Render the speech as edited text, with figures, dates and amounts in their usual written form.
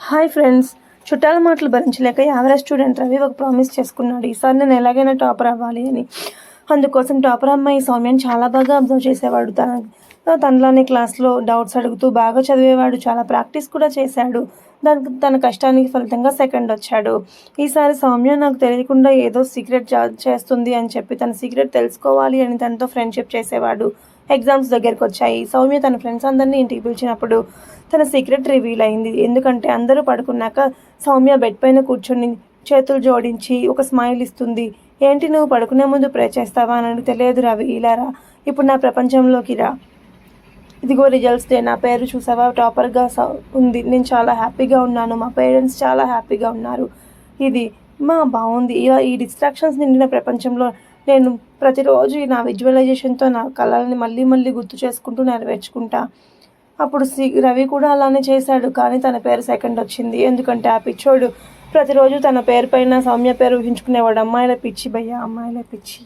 Hi friends, చుట్టాల మాటలు భరించలేక యావరేజ్ స్టూడెంట్ రవి ఒక ప్రామిస్ చేసుకున్నాడు. ఈసారి నేను ఎలాగైనా టాపర్ అవ్వాలి అని. అందుకోసం టాపర్ అమ్మాయి సౌమ్యని చాలా బాగా అబ్జర్వ్ చేసేవాడు. తనలానే క్లాస్లో డౌట్స్ అడుగుతూ బాగా చదివేవాడు. చాలా ప్రాక్టీస్ కూడా చేశాడు. తన కష్టానికి ఫలితంగా సెకండ్ వచ్చాడు. ఈసారి సౌమ్య నాకు తెలియకుండా ఏదో సీక్రెట్ చేస్తుంది అని చెప్పి తన సీక్రెట్ తెలుసుకోవాలి అని తనతో ఫ్రెండ్షిప్ చేసేవాడు. ఎగ్జామ్స్ దగ్గరకు వచ్చాయి. సౌమ్య తన ఫ్రెండ్స్ అందరినీ ఇంటికి పిలిచినప్పుడు తన సీక్రెట్ రివీల్ అయింది. ఎందుకంటే అందరూ పడుకున్నాక సౌమ్య బెడ్ పైన కూర్చొని చేతులు జోడించి ఒక స్మైల్ ఇస్తుంది. ఏంటి, నువ్వు పడుకునే ముందు ప్రే చేస్తావా అని. తెలియదు రవి, ఇలా రా, ఇప్పుడు నా ప్రపంచంలోకి రా. ఇదిగో రిజల్ట్స్ డే, నా పేరు చూసావా, టాపర్గా ఉంది. నేను చాలా హ్యాపీగా ఉన్నాను. మా పేరెంట్స్ చాలా హ్యాపీగా ఉన్నారు. ఇది బాగుంది. ఇలా ఈ డిస్ట్రాక్షన్స్ నిండిన ప్రపంచంలో నేను ప్రతిరోజు నా విజువలైజేషన్తో నా కళల్ని మళ్ళీ మళ్ళీ గుర్తు చేసుకుంటూ నెరవేర్చుకుంటా. అప్పుడు రవి కూడా అలానే చేశాడు. కానీ తన పేరు సెకండ్ వచ్చింది. ఎందుకంటే ఆ పిచ్చోడు ప్రతిరోజు తన పేరు పైన సౌమ్య పేరు ఊహించుకునేవాడు. అమ్మాయిల పిచ్చి భయ్యా, అమ్మాయిల పిచ్చి.